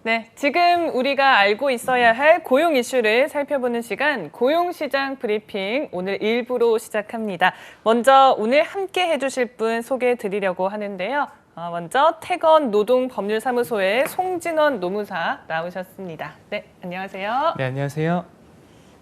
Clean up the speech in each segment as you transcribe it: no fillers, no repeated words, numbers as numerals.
네, 지금 우리가 알고 있어야 할 고용 이슈를 살펴보는 시간, 고용시장 브리핑 오늘 1부로 시작합니다. 먼저 오늘 함께 해주실 분 소개해 드리려고 하는데요. 먼저 태건 노동법률사무소의 송진원 노무사 나오셨습니다. 네, 안녕하세요. 네, 안녕하세요.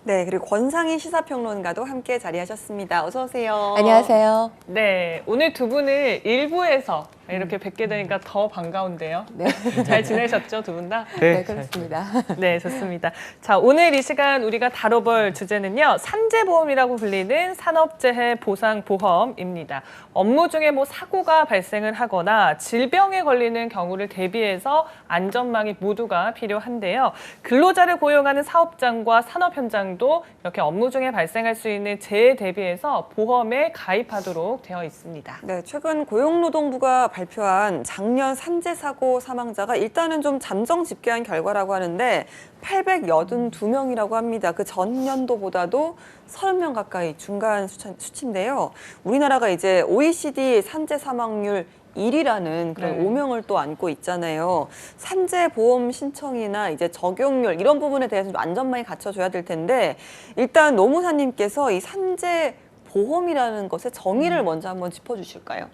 네, 그리고 권상희 시사평론가도 함께 자리하셨습니다. 어서 오세요. 안녕하세요. 네, 오늘 두 분을 1부에서 이렇게 뵙게 되니까 더 반가운데요. 네. 잘 지내셨죠, 두 분 다? 네, 그렇습니다. 네, 좋습니다. 자, 오늘 이 시간 우리가 다뤄볼 주제는요, 산재보험이라고 불리는 산업재해 보상보험입니다. 업무 중에 사고가 발생을 하거나 질병에 걸리는 경우를 대비해서 안전망이 모두가 필요한데요. 근로자를 고용하는 사업장과 산업 현장도 이렇게 업무 중에 발생할 수 있는 재해 대비해서 보험에 가입하도록 되어 있습니다. 네, 최근 고용노동부가 발표한 작년 산재 사고 사망자가 일단은 좀 잠정 집계한 결과라고 하는데 882명이라고 합니다. 그 전년도보다도 30명 가까이 중간 수치인데요. 우리나라가 이제 OECD 산재 사망률 1위라는 그런 오명을 또 안고 있잖아요. 산재 보험 신청이나 이제 적용률 이런 부분에 대해서 좀 안전망이 갖춰줘야 될 텐데 일단 노무사님께서 이 산재 보험이라는 것의 정의를 먼저 한번 짚어주실까요?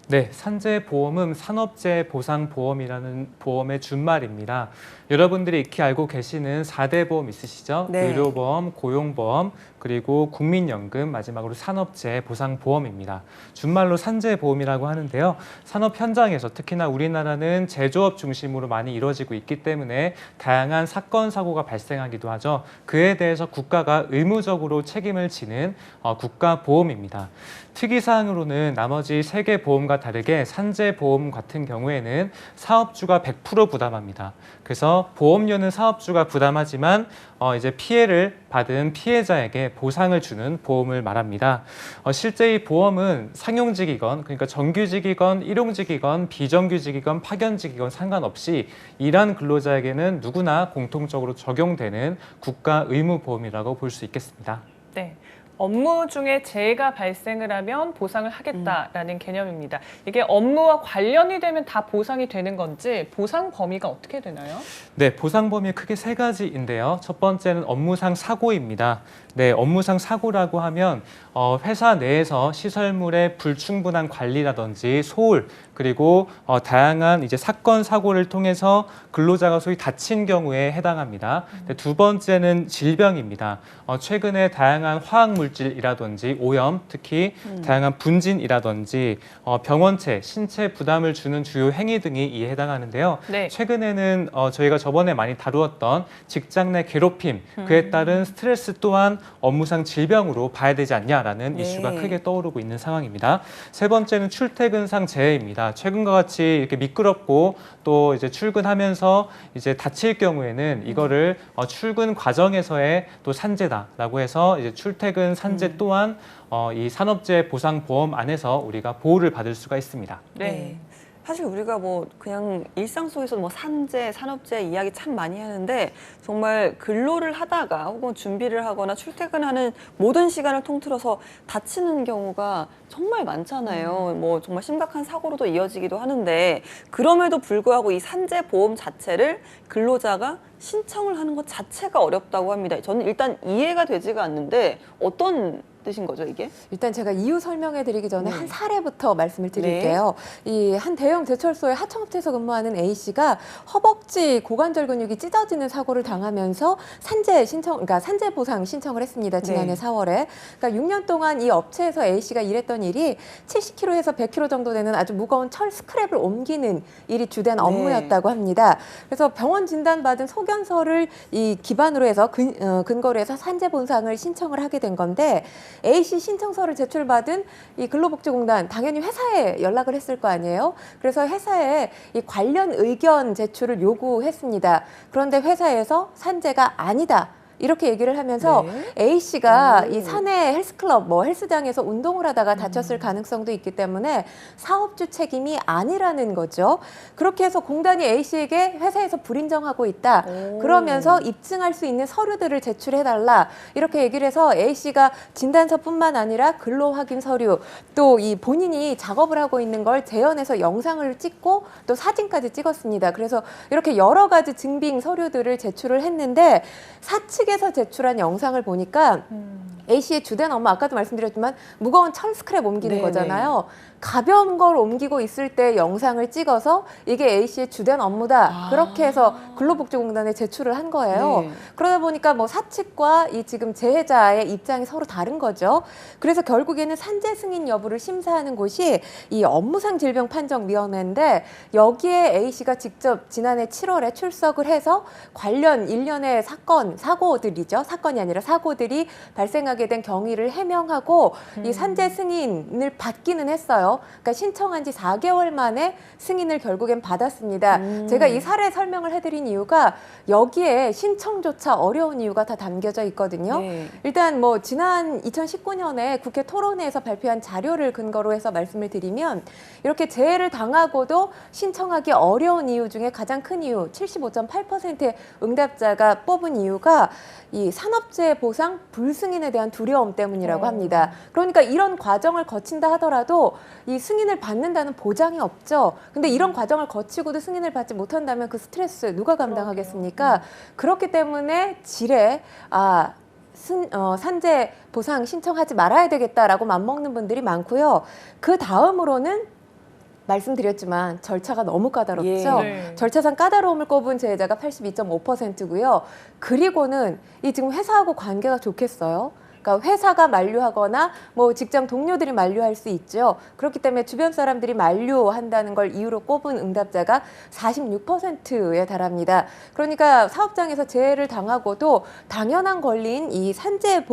네, 산재보험은 산업재해 보상보험이라는 보험의 준말입니다. 여러분들이 익히 알고 계시는 4대 보험 있으시죠? 네. 의료보험, 고용보험, 그리고 국민연금, 마지막으로 산업재해 보상보험입니다. 준말로 산재보험이라고 하는데요. 산업 현장에서 특히나 우리나라는 제조업 중심으로 많이 이루어지고 있기 때문에 다양한 사건, 사고가 발생하기도 하죠. 그에 대해서 국가가 의무적으로 책임을 지는 국가보험입니다. 특이사항으로는 나머지 3개 보험과 다르게 산재보험 같은 경우에는 사업주가 100% 부담합니다. 그래서 보험료는 사업주가 부담하지만 이제 피해를 받은 피해자에게 보상을 주는 보험을 말합니다. 실제 이 보험은 상용직이건 그러니까 정규직이건 일용직이건 비정규직이건 파견직이건 상관없이 일한 근로자에게는 누구나 공통적으로 적용되는 국가 의무보험이라고 볼 수 있겠습니다. 네. 업무 중에 재해가 발생을 하면 보상을 하겠다라는 개념입니다. 이게 업무와 관련이 되면 다 보상이 되는 건지 보상 범위가 어떻게 되나요? 네, 보상 범위 크게 3가지인데요. 첫 번째는 업무상 사고입니다. 네, 업무상 사고라고 하면 회사 내에서 시설물의 불충분한 관리라든지 소홀 그리고 다양한 이제 사건 사고를 통해서 근로자가 소위 다친 경우에 해당합니다. 두 번째는 질병입니다. 최근에 다양한 화학 물질이라든지 오염, 특히 다양한 분진이라든지 병원체, 신체 부담을 주는 주요 행위 등이 이에 해당하는데요. 네. 최근에는 저희가 저번에 많이 다루었던 직장 내 괴롭힘, 그에 따른 스트레스 또한 업무상 질병으로 봐야 되지 않냐라는 이슈가 크게 떠오르고 있는 상황입니다. 세 번째는 출퇴근상 재해입니다. 최근과 같이 이렇게 미끄럽고 또 이제 출근하면서 이제 다칠 경우에는 이거를 출근 과정에서의 또 산재다라고 해서 이제 출퇴근 산재 또한 이 산업재해 보상보험 안에서 우리가 보호를 받을 수가 있습니다. 네. 사실 우리가 그냥 일상 속에서 산재, 산업재해 이야기 참 많이 하는데 정말 근로를 하다가 혹은 준비를 하거나 출퇴근하는 모든 시간을 통틀어서 다치는 경우가 정말 많잖아요. 정말 심각한 사고로도 이어지기도 하는데 그럼에도 불구하고 이 산재 보험 자체를 근로자가 신청을 하는 것 자체가 어렵다고 합니다. 저는 일단 이해가 되지가 않는데 어떤 뜻인 거죠, 이게? 일단 제가 이유 설명해 드리기 전에 한 사례부터 말씀을 드릴게요. 이 한 대형 제철소의 하청업체에서 근무하는 A씨가 허벅지 고관절 근육이 찢어지는 사고를 당하면서 그러니까 산재 보상 신청을 했습니다. 지난해 4월에. 그러니까 6년 동안 이 업체에서 A씨가 일했던 일이 70kg에서 100kg 정도 되는 아주 무거운 철 스크랩을 옮기는 일이 주된 업무였다고 합니다. 그래서 병원 진단받은 소견서를 이 기반으로 해서 근거로 해서 산재 보상을 신청을 하게 된 건데 A씨 신청서를 제출받은 이 근로복지공단 당연히 회사에 연락을 했을 거 아니에요. 그래서 회사에 이 관련 의견 제출을 요구했습니다. 그런데 회사에서 산재가 아니다. 이렇게 얘기를 하면서 네. A 씨가 오. 이 사내 헬스클럽, 뭐 헬스장에서 운동을 하다가 다쳤을 가능성도 있기 때문에 사업주 책임이 아니라는 거죠. 그렇게 해서 공단이 A 씨에게 회사에서 불인정하고 있다. 오. 그러면서 입증할 수 있는 서류들을 제출해달라. 이렇게 얘기를 해서 A 씨가 진단서뿐만 아니라 근로 확인 서류, 또 이 본인이 작업을 하고 있는 걸 재현해서 영상을 찍고 또 사진까지 찍었습니다. 그래서 이렇게 여러 가지 증빙 서류들을 제출을 했는데 사측에서 제출한 영상을 보니까 A 씨의 주된 업무, 아까도 말씀드렸지만 무거운 철 스크랩 옮기는 네네. 거잖아요. 가벼운 걸 옮기고 있을 때 영상을 찍어서 이게 A 씨의 주된 업무다. 그렇게 해서 근로복지공단에 제출을 한 거예요. 네. 그러다 보니까 뭐 사측과 이 지금 재해자의 입장이 서로 다른 거죠. 그래서 결국에는 산재 승인 여부를 심사하는 곳이 이 업무상 질병 판정위원회인데 여기에 A 씨가 직접 지난해 7월에 출석을 해서 관련 일련의 사고들이죠. 사건이 아니라 사고들이 발생하게 된 경위를 해명하고 이 산재 승인을 받기는 했어요. 그러니까 신청한 지 4개월 만에 승인을 결국엔 받았습니다. 제가 이 사례 설명을 해드린 이유가 여기에 신청조차 어려운 이유가 다 담겨져 있거든요. 네. 일단 뭐 지난 2019년에 국회 토론회에서 발표한 자료를 근거로 해서 말씀을 드리면 이렇게 재해를 당하고도 신청하기 어려운 이유 중에 가장 큰 이유 75.8%의 응답자가 뽑은 이유가 이 산업재해 보상 불승인에 대한 두려움 때문이라고 합니다. 그러니까 이런 과정을 거친다 하더라도 이 승인을 받는다는 보장이 없죠. 근데 이런 과정을 거치고도 승인을 받지 못한다면 그 스트레스 누가 감당하겠습니까? 그렇기 때문에 산재 보상 신청하지 말아야 되겠다라고 맘먹는 분들이 많고요. 그 다음으로는 말씀드렸지만 절차가 너무 까다롭죠. 예. 네. 절차상 까다로움을 꼽은 재해자가 82.5%고요. 그리고는 이 지금 회사하고 관계가 좋겠어요. 그러니까 회사가 만류하거나 뭐 직장 동료들이 만류할 수 있죠. 그렇기 때문에 주변 사람들이 만류한다는 걸 이유로 꼽은 응답자가 46%에 달합니다. 그러니까 사업장에서 재해를 당하고도 당연한 권리인 이 산재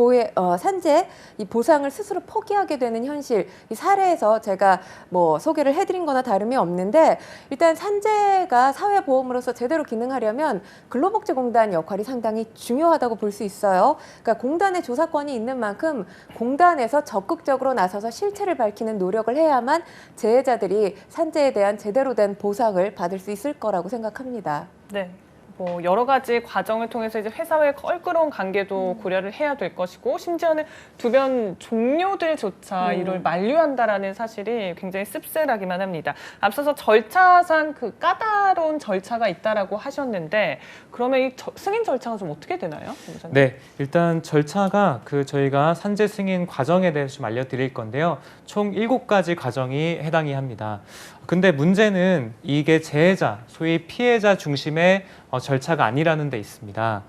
이 보상을 스스로 포기하게 되는 현실, 이 사례에서 제가 뭐 소개를 해드린 거나 다름이 없는데 일단 산재가 사회보험으로서 제대로 기능하려면 근로복지공단 역할이 상당히 중요하다고 볼 수 있어요. 그러니까 공단의 조사권이 있는 만큼 공단에서 적극적으로 나서서 실체를 밝히는 노력을 해야만 재해자들이 산재에 대한 제대로 된 보상을 받을 수 있을 거라고 생각합니다. 네. 뭐 여러 가지 과정을 통해서 이제 회사와의 껄끄러운 관계도 고려를 해야 될 것이고 심지어는 주변 동료들조차 이를 만류한다라는 사실이 굉장히 씁쓸하기만 합니다. 앞서서 절차상 그 까다로운 절차가 있다라고 하셨는데 그러면 이 승인 절차가 좀 어떻게 되나요? 변호사님? 네, 일단 절차가 저희가 산재 승인 과정에 대해서 좀 알려드릴 건데요. 총 7가지 과정이 해당이 합니다. 근데 문제는 이게 재해자, 소위 피해자 중심의 절차가 아니라는 데 있습니다.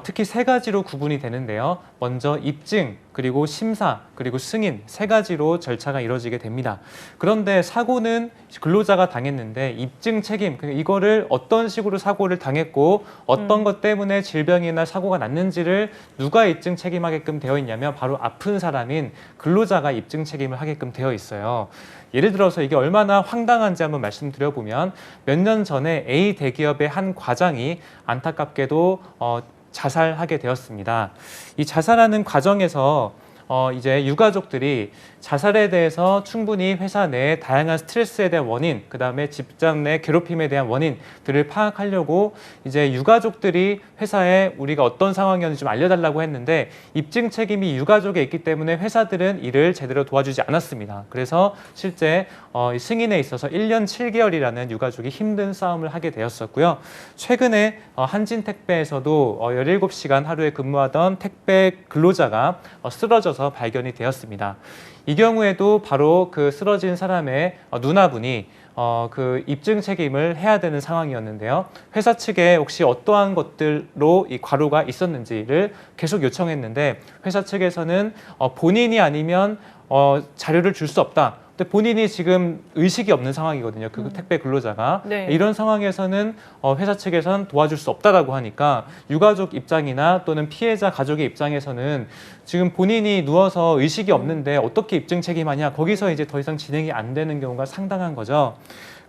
특히 3가지로 구분이 되는데요. 먼저 입증, 그리고 심사, 그리고 승인 3가지로 절차가 이루어지게 됩니다. 그런데 사고는 근로자가 당했는데 입증 책임, 이거를 어떤 식으로 사고를 당했고 어떤 것 때문에 질병이나 사고가 났는지를 누가 입증 책임하게끔 되어 있냐면 바로 아픈 사람인 근로자가 입증 책임을 하게끔 되어 있어요. 예를 들어서 이게 얼마나 황당한지 한번 말씀드려보면 몇 년 전에 A 대기업의 한 과장이 안타깝게도 자살하게 되었습니다. 이 자살하는 과정에서 이제 유가족들이 자살에 대해서 충분히 회사 내에 다양한 스트레스에 대한 원인, 그다음에 직장 내 괴롭힘에 대한 원인들을 파악하려고 이제 유가족들이 회사에 우리가 어떤 상황이었는지 좀 알려달라고 했는데 입증 책임이 유가족에 있기 때문에 회사들은 이를 제대로 도와주지 않았습니다. 그래서 실제 승인에 있어서 1년 7개월이라는 유가족이 힘든 싸움을 하게 되었었고요. 최근에 한진택배에서도 17시간 하루에 근무하던 택배 근로자가 쓰러져서 발견이 되었습니다. 이 경우에도 바로 그 쓰러진 사람의 누나분이 그 입증 책임을 해야 되는 상황이었는데요. 회사 측에 혹시 어떠한 것들로 이 과로가 있었는지를 계속 요청했는데 회사 측에서는 본인이 아니면 자료를 줄 수 없다. 근데 본인이 지금 의식이 없는 상황이거든요. 그 택배 근로자가. 네. 이런 상황에서는 회사 측에서는 도와줄 수 없다라고 하니까 유가족 입장이나 또는 피해자 가족의 입장에서는 지금 본인이 누워서 의식이 없는데 어떻게 입증 책임하냐. 거기서 이제 더 이상 진행이 안 되는 경우가 상당한 거죠.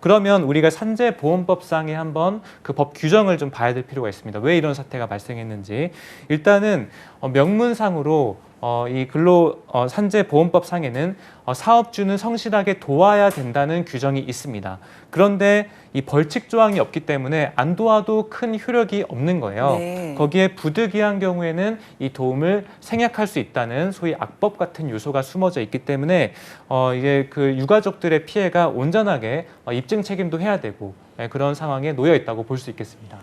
그러면 우리가 산재보험법상에 한번 그 법 규정을 좀 봐야 될 필요가 있습니다. 왜 이런 사태가 발생했는지. 일단은 명문상으로 이 산재보험법상에는 사업주는 성실하게 도와야 된다는 규정이 있습니다. 그런데 이 벌칙 조항이 없기 때문에 안 도와도 큰 효력이 없는 거예요. 네. 거기에 부득이한 경우에는 이 도움을 생략할 수 있다는 소위 악법 같은 요소가 숨어져 있기 때문에 이게 그 유가족들의 피해가 온전하게 입증 책임도 해야 되고 그런 상황에 놓여 있다고 볼 수 있겠습니다.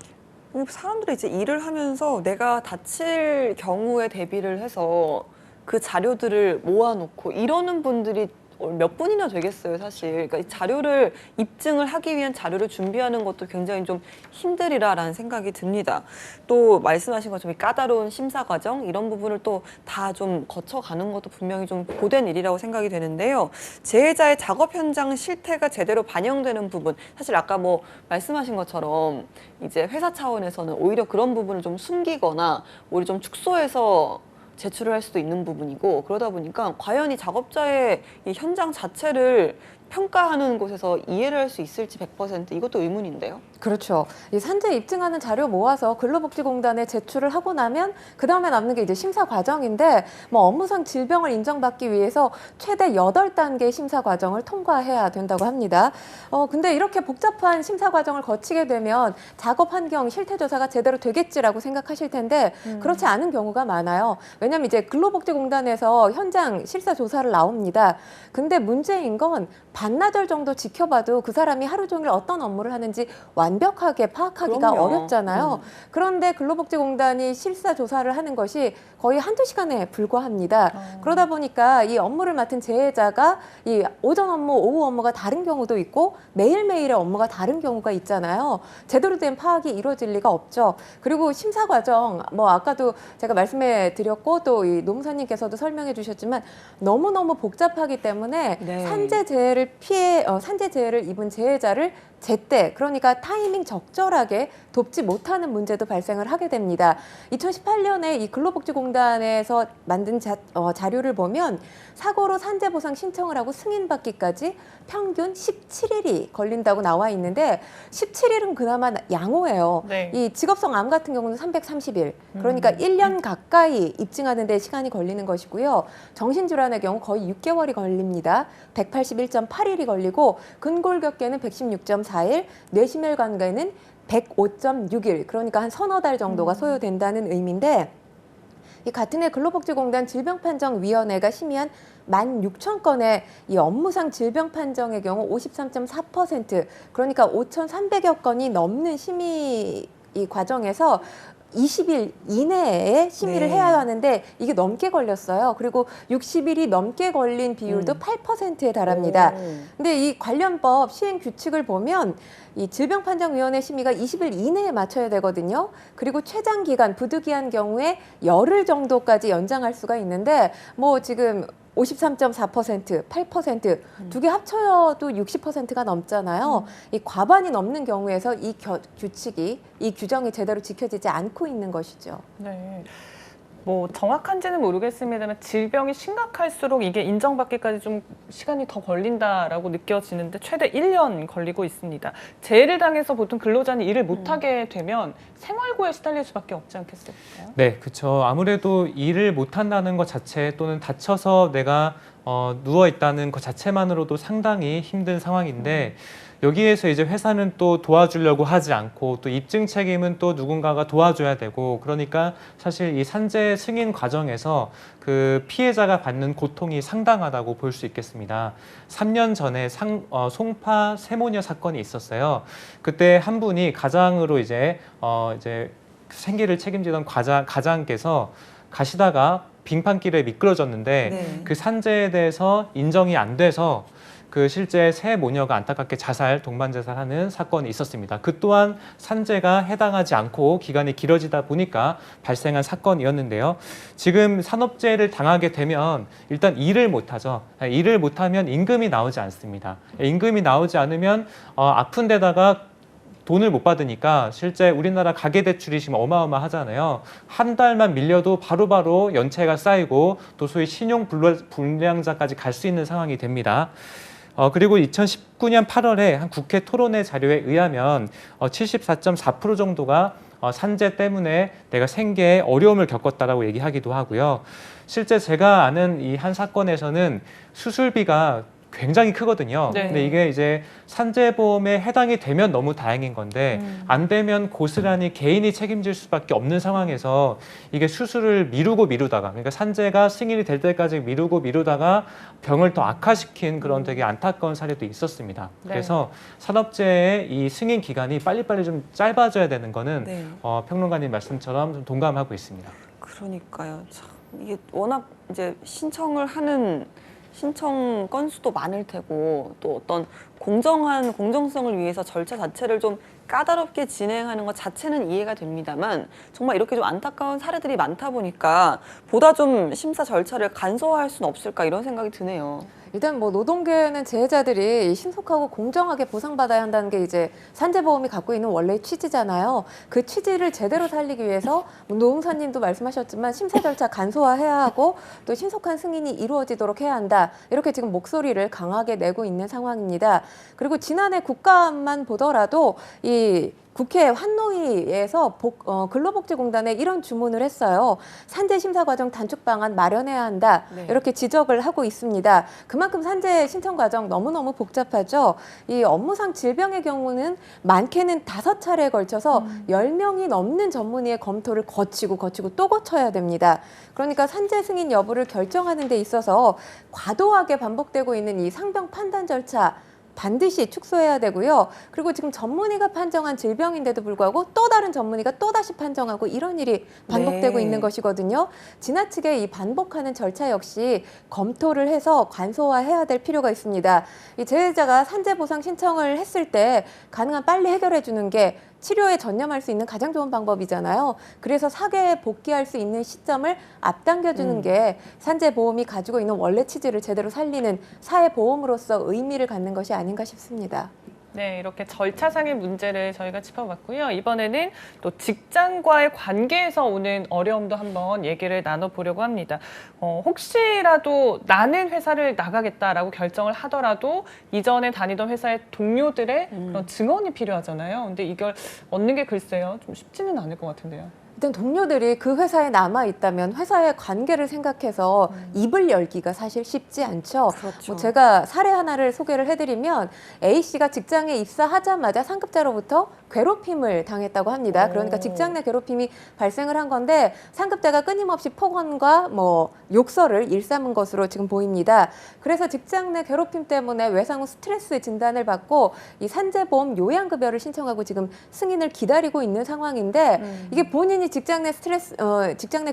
사람들이 이제 일을 하면서 내가 다칠 경우에 대비를 해서 그 자료들을 모아놓고 이러는 분들이 몇 분이나 되겠어요, 사실. 그러니까 이 자료를 입증을 하기 위한 자료를 준비하는 것도 굉장히 좀 힘들이라라는 생각이 듭니다. 또 말씀하신 것처럼 이 까다로운 심사 과정 이런 부분을 또 다 좀 거쳐가는 것도 분명히 좀 고된 일이라고 생각이 되는데요. 재해자의 작업 현장 실태가 제대로 반영되는 부분, 사실 아까 뭐 말씀하신 것처럼 이제 회사 차원에서는 오히려 그런 부분을 좀 숨기거나 오히려 좀 축소해서 제출을 할 수도 있는 부분이고, 그러다 보니까 과연 이 작업자의 이 현장 자체를 평가하는 곳에서 이해를 할 수 있을지 100% 이것도 의문인데요. 그렇죠. 이 산재 입증하는 자료 모아서 근로복지공단에 제출을 하고 나면 그 다음에 남는 게 이제 심사 과정인데, 뭐 업무상 질병을 인정받기 위해서 최대 8단계 심사 과정을 통과해야 된다고 합니다. 근데 이렇게 복잡한 심사 과정을 거치게 되면 작업 환경 실태 조사가 제대로 되겠지라고 생각하실 텐데 그렇지 않은 경우가 많아요. 왜냐하면 이제 근로복지공단에서 현장 실사 조사를 나옵니다. 근데 문제인 건 반나절 정도 지켜봐도 그 사람이 하루 종일 어떤 업무를 하는지 완벽하게 파악하기가 그럼요. 어렵잖아요. 그런데 근로복지공단이 실사 조사를 하는 것이 거의 한두 시간에 불과합니다. 그러다 보니까 이 업무를 맡은 재해자가 이 오전 업무, 오후 업무가 다른 경우도 있고 매일매일의 업무가 다른 경우가 있잖아요. 제대로 된 파악이 이루어질 리가 없죠. 그리고 심사 과정, 뭐 아까도 제가 말씀해 드렸고 또 이 노무사님께서도 설명해 주셨지만 너무너무 복잡하기 때문에 네. 산재 재해를 입은 재해자를 제때, 그러니까 타이밍 적절하게 돕지 못하는 문제도 발생을 하게 됩니다. 2018년에 이 근로복지공단에서 만든 자료를 보면 사고로 산재보상 신청을 하고 승인받기까지 평균 17일이 걸린다고 나와 있는데 17일은 그나마 양호해요. 네. 이 직업성 암 같은 경우는 330일, 그러니까 1년 가까이 입증하는 데 시간이 걸리는 것이고요. 정신질환의 경우 거의 6개월이 걸립니다. 181.8일이 걸리고 근골격계는 116.4일, 뇌심혈관계는 105.6일, 그러니까 한 서너 달 정도가 소요된다는 의미인데, 이 같은 해 근로복지공단 질병판정위원회가 심의한 16,000건의 이 업무상 질병 판정의 경우 53.4%, 그러니까 5,300여 건이 넘는 심의 이 과정에서 20일 이내에 심의를 네. 해야 하는데 이게 넘게 걸렸어요. 그리고 60일이 넘게 걸린 비율도 8%에 달합니다. 근데 이 관련법 시행 규칙을 보면 이 질병판정위원회 심의가 20일 이내에 맞춰야 되거든요. 그리고 최장 기간, 부득이한 경우에 열흘 정도까지 연장할 수가 있는데 뭐 지금 53.4%, 8%, 두 개 합쳐도 60%가 넘잖아요. 이 과반이 넘는 경우에서 이 규칙이, 이 규정이 제대로 지켜지지 않고 있는 것이죠. 네. 뭐 정확한지는 모르겠습니다만 질병이 심각할수록 이게 인정받기까지 좀 시간이 더 걸린다라고 느껴지는데 최대 1년 걸리고 있습니다. 재해를 당해서 보통 근로자는 일을 못하게 되면 생활고에 시달릴 수밖에 없지 않겠습니까? 네, 그렇죠. 아무래도 일을 못한다는 것 자체 또는 다쳐서 내가 누워 있다는 것 자체만으로도 상당히 힘든 상황인데 여기에서 이제 회사는 또 도와주려고 하지 않고 또 입증 책임은 또 누군가가 도와줘야 되고, 그러니까 사실 이 산재 승인 과정에서 그 피해자가 받는 고통이 상당하다고 볼 수 있겠습니다. 3년 전에 송파 세모녀 사건이 있었어요. 그때 한 분이 가장으로 이제 생계를 책임지던 가장께서 가시다가 빙판길에 미끄러졌는데 네. 그 산재에 대해서 인정이 안 돼서 그 실제 세 모녀가 안타깝게 동반 자살하는 사건이 있었습니다. 그 또한 산재가 해당하지 않고 기간이 길어지다 보니까 발생한 사건이었는데요. 지금 산업재해를 당하게 되면 일단 일을 못하죠. 일을 못하면 임금이 나오지 않습니다. 임금이 나오지 않으면 아픈 데다가 돈을 못 받으니까 실제 우리나라 가계대출이 지금 어마어마하잖아요. 한 달만 밀려도 바로바로 연체가 쌓이고 또 소위 신용불량자까지 갈 수 있는 상황이 됩니다. 그리고 2019년 8월에 한 국회 토론회 자료에 의하면 74.4% 정도가 산재 때문에 내가 생계에 어려움을 겪었다라고 얘기하기도 하고요. 실제 제가 아는 이 한 사건에서는 수술비가 굉장히 크거든요. 네. 근데 이게 이제 산재보험에 해당이 되면 너무 다행인 건데 안 되면 고스란히 개인이 책임질 수밖에 없는 상황에서 이게 수술을 미루다가 그러니까 산재가 승인이 될 때까지 미루다가 병을 더 악화시킨 그런 되게 안타까운 사례도 있었습니다. 네. 그래서 산업재해의 이 승인 기간이 빨리빨리 좀 짧아져야 되는 거는 네. 평론가님 말씀처럼 좀 동감하고 있습니다. 그러니까요. 참 이게 워낙 이제 신청 건수도 많을 테고 또 어떤 공정성을 위해서 절차 자체를 좀 까다롭게 진행하는 것 자체는 이해가 됩니다만 정말 이렇게 좀 안타까운 사례들이 많다 보니까 보다 좀 심사 절차를 간소화할 수는 없을까 이런 생각이 드네요. 일단 뭐 노동계는 재해자들이 신속하고 공정하게 보상받아야 한다는 게 이제 산재보험이 갖고 있는 원래의 취지잖아요. 그 취지를 제대로 살리기 위해서 노웅사님도 말씀하셨지만 심사 절차 간소화해야 하고 또 신속한 승인이 이루어지도록 해야 한다. 이렇게 지금 목소리를 강하게 내고 있는 상황입니다. 그리고 지난해 국감만 보더라도 이 국회 환노위에서 근로복지공단에 이런 주문을 했어요. 산재 심사 과정 단축 방안 마련해야 한다. 네. 이렇게 지적을 하고 있습니다. 그만큼 산재 신청 과정 너무너무 복잡하죠. 이 업무상 질병의 경우는 많게는 5차례에 걸쳐서 10명이 넘는 전문의의 검토를 거치고 또 거쳐야 됩니다. 그러니까 산재 승인 여부를 결정하는 데 있어서 과도하게 반복되고 있는 이 상병 판단 절차 반드시 축소해야 되고요. 그리고 지금 전문의가 판정한 질병인데도 불구하고 또 다른 전문의가 또다시 판정하고 이런 일이 반복되고 네. 있는 것이거든요. 지나치게 이 반복하는 절차 역시 검토를 해서 간소화해야 될 필요가 있습니다. 이 재해자가 산재보상 신청을 했을 때 가능한 빨리 해결해 주는 게 치료에 전념할 수 있는 가장 좋은 방법이잖아요. 그래서 사회에 복귀할 수 있는 시점을 앞당겨주는 게 산재보험이 가지고 있는 원래 취지를 제대로 살리는 사회보험으로서 의미를 갖는 것이 아닌가 싶습니다. 네, 이렇게 절차상의 문제를 저희가 짚어봤고요. 이번에는 또 직장과의 관계에서 오는 어려움도 한번 얘기를 나눠보려고 합니다. 혹시라도 나는 회사를 나가겠다라고 결정을 하더라도 이전에 다니던 회사의 동료들의 그런 증언이 필요하잖아요. 근데 이걸 얻는 게 글쎄요, 좀 쉽지는 않을 것 같은데요. 일단 동료들이 그 회사에 남아 있다면 회사의 관계를 생각해서 입을 열기가 사실 쉽지 않죠. 그렇죠. 뭐 제가 사례 하나를 소개를 해드리면 A 씨가 직장에 입사하자마자 상급자로부터 괴롭힘을 당했다고 합니다. 그러니까 직장 내 괴롭힘이 발생을 한 건데 상급자가 끊임없이 폭언과 뭐 욕설을 일삼은 것으로 지금 보입니다. 그래서 직장 내 괴롭힘 때문에 외상 후 스트레스 진단을 받고 이 산재보험 요양급여를 신청하고 지금 승인을 기다리고 있는 상황인데 이게 본인이 직장 내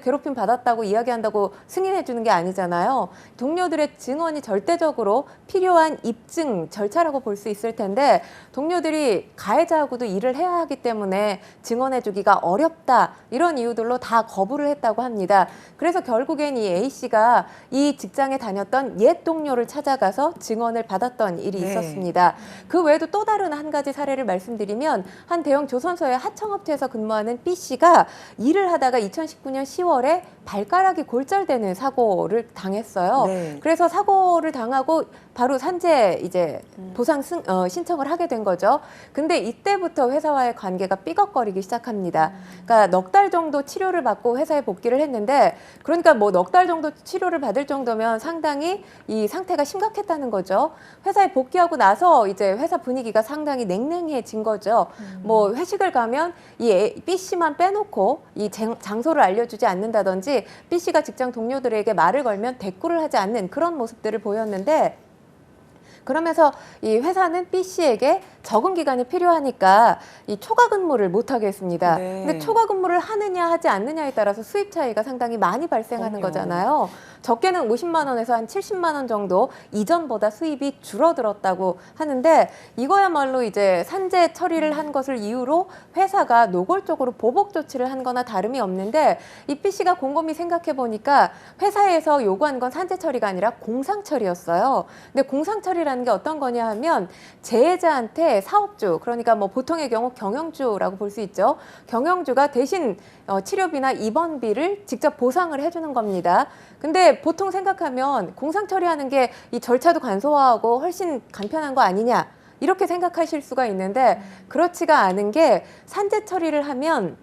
괴롭힘 받았다고 이야기한다고 승인해 주는 게 아니잖아요. 동료들의 증언이 절대적으로 필요한 입증 절차라고 볼 수 있을 텐데 동료들이 가해자하고도 일을 해야 하기 때문에 증언해 주기가 어렵다. 이런 이유들로 다 거부를 했다고 합니다. 그래서 결국엔 이 A씨가 이 직장에 다녔던 옛 동료를 찾아가서 증언을 받았던 일이 네. 있었습니다. 그 외에도 또 다른 한 가지 사례를 말씀드리면 한 대형 조선소의 하청업체에서 근무하는 B씨가 일을 하다가 2019년 10월에 발가락이 골절되는 사고를 당했어요. 네. 그래서 사고를 당하고 바로 산재 이제 보상 신청을 하게 된 거죠. 근데 이때부터 회사와의 관계가 삐걱거리기 시작합니다. 그러니까 넉 달 정도 치료를 받고 회사에 복귀를 했는데 그러니까 뭐 넉 달 정도 치료를 받을 정도면 상당히 이 상태가 심각했다는 거죠. 회사에 복귀하고 나서 이제 회사 분위기가 상당히 냉랭해진 거죠. 뭐 회식을 가면 이 B 씨만 빼놓고 이 장소를 알려주지 않는다든지 B 씨가 직장 동료들에게 말을 걸면 대꾸를 하지 않는 그런 모습들을 보였는데 그러면서 이 회사는 B 씨에게 적응 기간이 필요하니까 이 초과 근무를 못 하게 했습니다. 네. 근데 초과 근무를 하느냐 하지 않느냐에 따라서 수입 차이가 상당히 많이 발생하는 그럼요. 거잖아요. 적게는 50만 원에서 한 70만 원 정도 이전보다 수입이 줄어들었다고 하는데 이거야말로 이제 산재 처리를 한 것을 이유로 회사가 노골적으로 보복 조치를 한 거나 다름이 없는데 이 B 씨가 곰곰이 생각해 보니까 회사에서 요구한 건 산재 처리가 아니라 공상 처리였어요. 근데 공상 처리라는 처리하는 게 어떤 거냐 하면 재해자한테 사업주, 그러니까 뭐 보통의 경우 경영주라고 볼 수 있죠. 경영주가 대신 치료비나 입원비를 직접 보상을 해주는 겁니다. 근데 보통 생각하면 공상 처리하는 게 이 절차도 간소화하고 훨씬 간편한 거 아니냐 이렇게 생각하실 수가 있는데 그렇지가 않은 게 산재 처리를 하면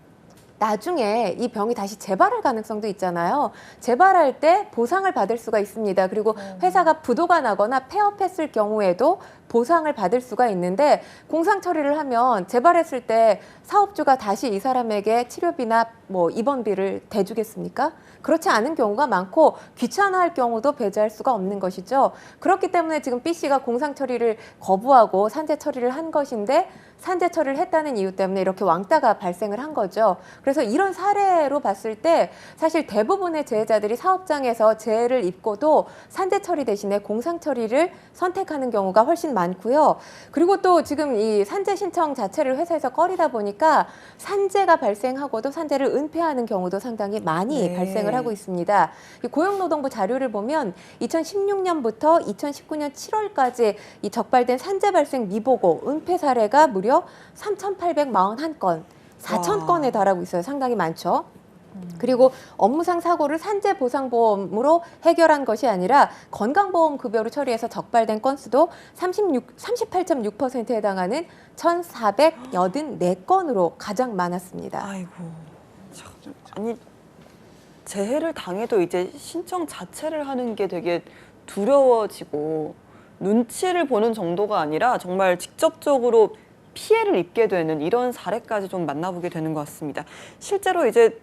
나중에 이 병이 다시 재발할 가능성도 있잖아요. 재발할 때 보상을 받을 수가 있습니다. 그리고 회사가 부도가 나거나 폐업했을 경우에도 보상을 받을 수가 있는데 공상 처리를 하면 재발했을 때 사업주가 다시 이 사람에게 치료비나 뭐 입원비를 대주겠습니까? 그렇지 않은 경우가 많고 귀찮아할 경우도 배제할 수가 없는 것이죠. 그렇기 때문에 지금 B 씨가 공상 처리를 거부하고 산재 처리를 한 것인데 산재 처리를 했다는 이유 때문에 이렇게 왕따가 발생을 한 거죠. 그래서 이런 사례로 봤을 때 사실 대부분의 재해자들이 사업장에서 재해를 입고도 산재 처리 대신에 공상 처리를 선택하는 경우가 훨씬 많고요. 그리고 또 지금 이 산재 신청 자체를 회사에서 꺼리다 보니까 산재가 발생하고도 산재를 은폐하는 경우도 상당히 많이 네. 발생을 하고 있습니다. 이 고용노동부 자료를 보면 2016년부터 2019년 7월까지 이 적발된 산재 발생 미보고 은폐 사례가 무려 3,841건, 4,000건에 달하고 있어요. 상당히 많죠. 그리고 업무상 사고를 산재보상보험으로 해결한 것이 아니라 건강보험 급여로 처리해서 적발된 건수도 38.6%에 해당하는 1,484건으로 가장 많았습니다. 아이고. 참, 아니 재해를 당해도 이제 신청 자체를 하는 게 되게 두려워지고 눈치를 보는 정도가 아니라 정말 직접적으로 피해를 입게 되는 이런 사례까지 좀 만나보게 되는 것 같습니다. 실제로 이제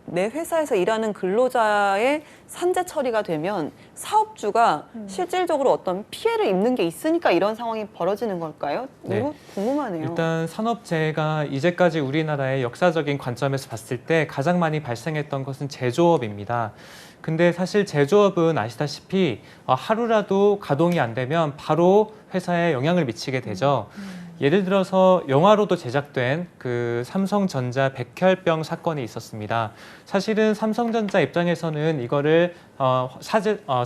내 회사에서 일하는 근로자의 산재 처리가 되면 사업주가 실질적으로 어떤 피해를 입는 게 있으니까 이런 상황이 벌어지는 걸까요? 너무 네. 궁금하네요. 일단 산업재해가 이제까지 우리나라의 역사적인 관점에서 봤을 때 가장 많이 발생했던 것은 제조업입니다. 근데 사실 제조업은 아시다시피 하루라도 가동이 안 되면 바로 회사에 영향을 미치게 되죠. 예를 들어서 영화로도 제작된 그 삼성전자 백혈병 사건이 있었습니다. 사실은 삼성전자 입장에서는 이거를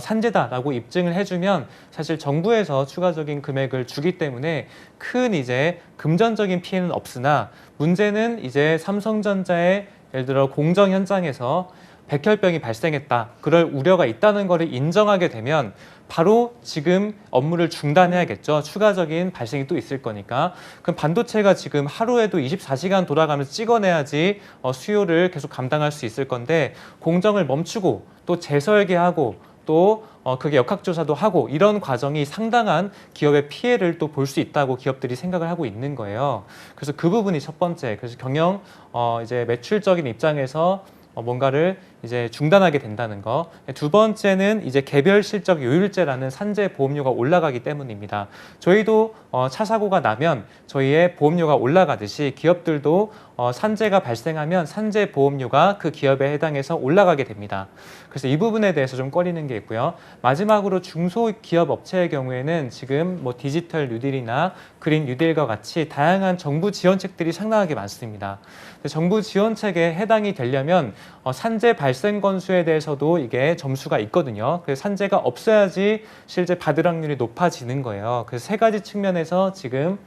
산재다라고 입증을 해주면 사실 정부에서 추가적인 금액을 주기 때문에 큰 이제 금전적인 피해는 없으나 문제는 이제 삼성전자의 예를 들어 공정 현장에서 백혈병이 발생했다. 그럴 우려가 있다는 것을 인정하게 되면 바로 지금 업무를 중단해야겠죠. 추가적인 발생이 또 있을 거니까. 그럼 반도체가 지금 하루에도 24시간 돌아가면서 찍어내야지 수요를 계속 감당할 수 있을 건데 공정을 멈추고 또 재설계하고 또 그게 역학조사도 하고 이런 과정이 상당한 기업의 피해를 또 볼 수 있다고 기업들이 생각을 하고 있는 거예요. 그래서 그 부분이 첫 번째. 그래서 경영 이제 매출적인 입장에서 뭔가를 이제 중단하게 된다는 거. 두 번째는 이제 개별 실적 요율제라는 산재 보험료가 올라가기 때문입니다. 저희도 차 사고가 나면 저희의 보험료가 올라가듯이 기업들도 산재가 발생하면 산재 보험료가 그 기업에 해당해서 올라가게 됩니다. 그래서 이 부분에 대해서 좀 꺼리는 게 있고요. 마지막으로 중소기업 업체의 경우에는 지금 뭐 디지털 뉴딜이나 그린 뉴딜과 같이 다양한 정부 지원책들이 상당하게 많습니다. 정부 지원책에 해당이 되려면 산재 발생 건수에 대해서도 이게 점수가 있거든요. 그래서 산재가 없어야지 실제 받을 확률이 높아지는 거예요. 그래서 세 가지 측면에서 지금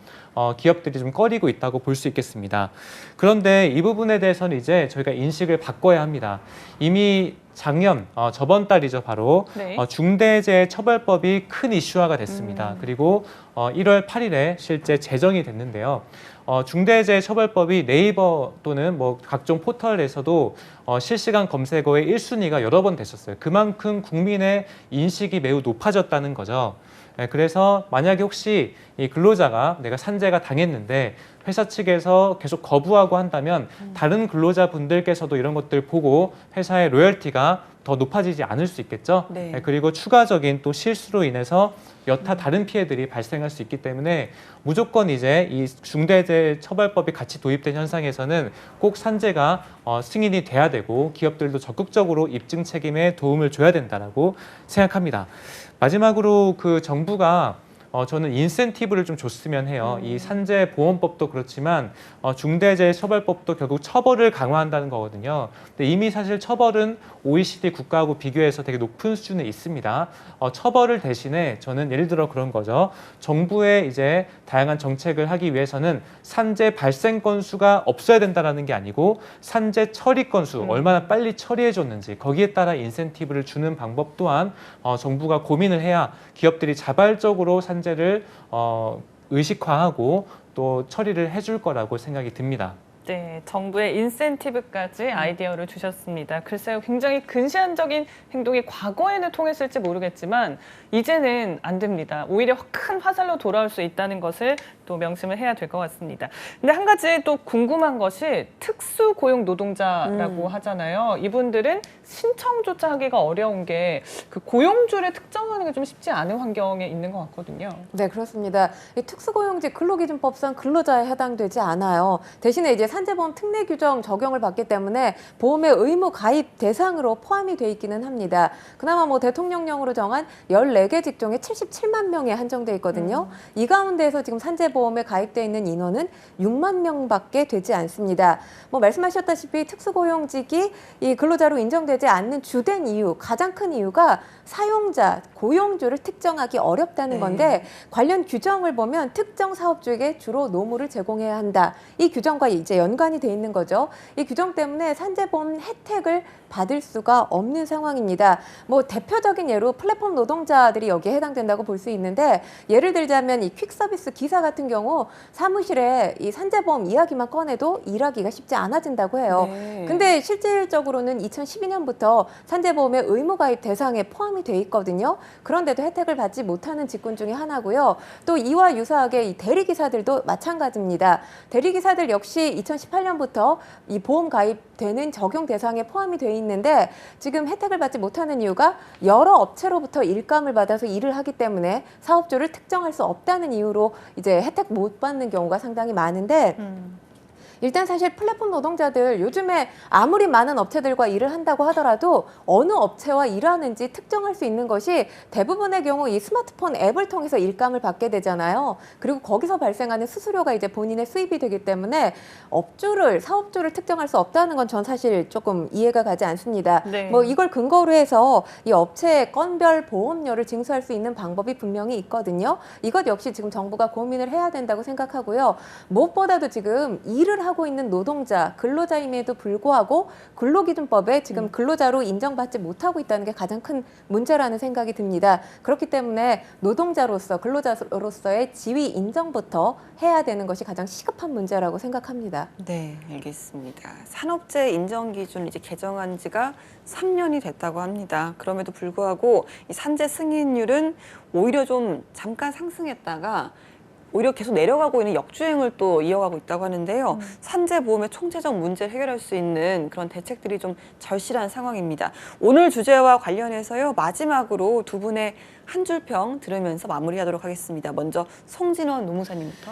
기업들이 좀 꺼리고 있다고 볼 수 있겠습니다. 그런데 이 부분에 대해서는 이제 저희가 인식을 바꿔야 합니다. 이미 작년, 저번 달이죠, 바로 네. 중대재해처벌법이 큰 이슈화가 됐습니다. 그리고 1월 8일에 실제 제정이 됐는데요. 중대재해처벌법이 네이버 또는 뭐 각종 포털에서도 실시간 검색어의 1순위가 여러 번 됐었어요. 그만큼 국민의 인식이 매우 높아졌다는 거죠. 그래서 만약에 혹시 이 근로자가 내가 산재가 당했는데 회사 측에서 계속 거부하고 한다면 다른 근로자분들께서도 이런 것들 보고 회사의 로열티가 더 높아지지 않을 수 있겠죠. 네. 그리고 추가적인 또 실수로 인해서 여타 다른 피해들이 발생할 수 있기 때문에 무조건 이제 이 중대재해처벌법이 같이 도입된 현상에서는 꼭 산재가 승인이 돼야 되고 기업들도 적극적으로 입증 책임에 도움을 줘야 된다라고 생각합니다. 마지막으로 그 정부가 저는 인센티브를 좀 줬으면 해요. 이 산재보험법도 그렇지만 중대재해처벌법도 결국 처벌을 강화한다는 거거든요. 근데 이미 사실 처벌은 OECD 국가하고 비교해서 되게 높은 수준에 있습니다. 처벌을 대신에 저는 예를 들어 그런 거죠. 정부의 이제 다양한 정책을 하기 위해서는 산재 발생 건수가 없어야 된다라는 게 아니고 산재 처리 건수 얼마나 빨리 처리해 줬는지 거기에 따라 인센티브를 주는 방법 또한 정부가 고민을 해야 기업들이 자발적으로 산재를 의식화하고 또 처리를 해줄 거라고 생각이 듭니다. 네, 정부의 인센티브까지 아이디어를 주셨습니다. 글쎄요, 굉장히 근시안적인 행동이 과거에는 통했을지 모르겠지만 이제는 안 됩니다. 오히려 큰 화살로 돌아올 수 있다는 것을 또 명심을 해야 될 것 같습니다. 근데 한 가지 또 궁금한 것이 특수고용 노동자라고 하잖아요. 이분들은 신청조차 하기가 어려운 게 그 고용주를 특정하는 게 좀 쉽지 않은 환경에 있는 것 같거든요. 네, 그렇습니다. 이 특수고용직 근로기준법상 근로자에 해당되지 않아요. 대신에 이제 산재보험 특례 규정 적용을 받기 때문에 보험의 의무 가입 대상으로 포함이 돼 있기는 합니다. 그나마 뭐 대통령령으로 정한 14개 직종에 77만 명에 한정돼 있거든요. 이 가운데에서 지금 산재보험에 가입돼 있는 인원은 6만 명밖에 되지 않습니다. 뭐 말씀하셨다시피 특수고용직이 이 근로자로 인정되지 않는 주된 이유, 가장 큰 이유가 사용자, 고용주를 특정하기 어렵다는 건데 관련 규정을 보면 특정 사업주에게 주로 노무를 제공해야 한다. 이 규정과 이제 연관이 돼 있는 거죠. 이 규정 때문에 산재보험 혜택을 받을 수가 없는 상황입니다. 뭐 대표적인 예로 플랫폼 노동자들이 여기에 해당된다고 볼 수 있는데 예를 들자면 이 퀵서비스 기사 같은 경우 사무실에 이 산재보험 이야기만 꺼내도 일하기가 쉽지 않아진다고 해요. 근데 실질적으로는 2012년부터 산재보험의 의무가입 대상에 포함이 돼 있거든요. 그런데도 혜택을 받지 못하는 직군 중에 하나고요. 또 이와 유사하게 이 대리기사들도 마찬가지입니다. 대리기사들 역시 2018년부터 이 보험 가입되는 적용 대상에 포함이 돼 있는데 지금 혜택을 받지 못하는 이유가 여러 업체로부터 일감을 받아서 일을 하기 때문에 사업주를 특정할 수 없다는 이유로 이제 혜택 못 받는 경우가 상당히 많은데 일단 사실 플랫폼 노동자들 요즘에 아무리 많은 업체들과 일을 한다고 하더라도 어느 업체와 일하는지 특정할 수 있는 것이 대부분의 경우 이 스마트폰 앱을 통해서 일감을 받게 되잖아요. 그리고 거기서 발생하는 수수료가 이제 본인의 수입이 되기 때문에 사업주를 특정할 수 없다는 건 전 사실 조금 이해가 가지 않습니다. 네. 뭐 이걸 근거로 해서 이 업체의 건별 보험료를 징수할 수 있는 방법이 분명히 있거든요. 이것 역시 지금 정부가 고민을 해야 된다고 생각하고요. 무엇보다도 지금 일을 하고 있는 노동자, 근로자임에도 불구하고 근로기준법에 지금 근로자로 인정받지 못하고 있다는 게 가장 큰 문제라는 생각이 듭니다. 그렇기 때문에 노동자로서, 근로자로서의 지위 인정부터 해야 되는 것이 가장 시급한 문제라고 생각합니다. 네, 알겠습니다. 산업재해 인정 기준 이제 개정한 지가 3년이 됐다고 합니다. 그럼에도 불구하고 이 산재 승인율은 오히려 좀 잠깐 상승했다가 오히려 계속 내려가고 있는 역주행을 또 이어가고 있다고 하는데요. 산재보험의 총체적 문제를 해결할 수 있는 그런 대책들이 좀 절실한 상황입니다. 오늘 주제와 관련해서요. 마지막으로 두 분의 한 줄 평 들으면서 마무리하도록 하겠습니다. 먼저 송진원 노무사님부터.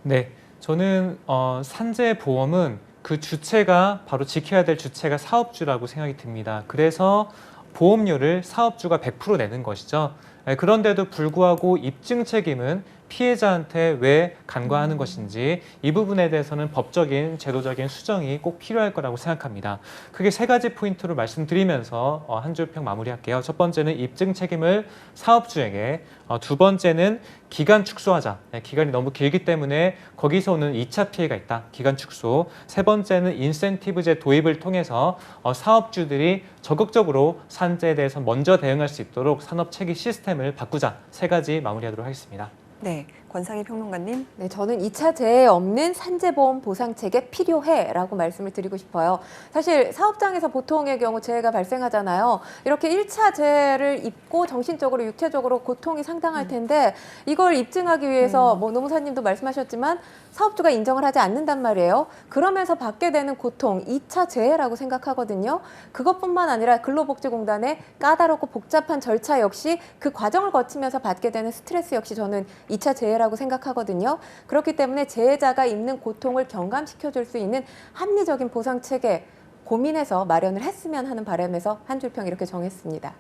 네, 저는 산재보험은 그 주체가 바로 지켜야 될 주체가 사업주라고 생각이 듭니다. 그래서 보험료를 사업주가 100% 내는 것이죠. 그런데도 불구하고 입증 책임은 피해자한테 왜 간과하는 것인지 이 부분에 대해서는 법적인 제도적인 수정이 꼭 필요할 거라고 생각합니다. 크게 세 가지 포인트로 말씀드리면서 한 줄 평 마무리할게요. 첫 번째는 입증 책임을 사업주에게, 두 번째는 기간 축소하자. 기간이 너무 길기 때문에 거기서 오는 2차 피해가 있다. 기간 축소. 세 번째는 인센티브제 도입을 통해서 사업주들이 적극적으로 산재에 대해서 먼저 대응할 수 있도록 산업 체계 시스템을 바꾸자. 세 가지 마무리하도록 하겠습니다. 네, 권상희 평론가님. 네, 저는 2차 재해 없는 산재보험 보상체계 필요해라고 말씀을 드리고 싶어요. 사실 사업장에서 보통의 경우 재해가 발생하잖아요. 이렇게 1차 재해를 입고 정신적으로 육체적으로 고통이 상당할 텐데 이걸 입증하기 위해서 뭐 노무사님도 말씀하셨지만 사업주가 인정을 하지 않는단 말이에요. 그러면서 받게 되는 고통, 2차 재해라고 생각하거든요. 그것뿐만 아니라 근로복지공단의 까다롭고 복잡한 절차 역시 그 과정을 거치면서 받게 되는 스트레스 역시 저는 2차 재해라고 생각하거든요. 그렇기 때문에 재해자가 입는 고통을 경감시켜줄 수 있는 합리적인 보상 체계 고민해서 마련을 했으면 하는 바람에서 한 줄 평 이렇게 정했습니다.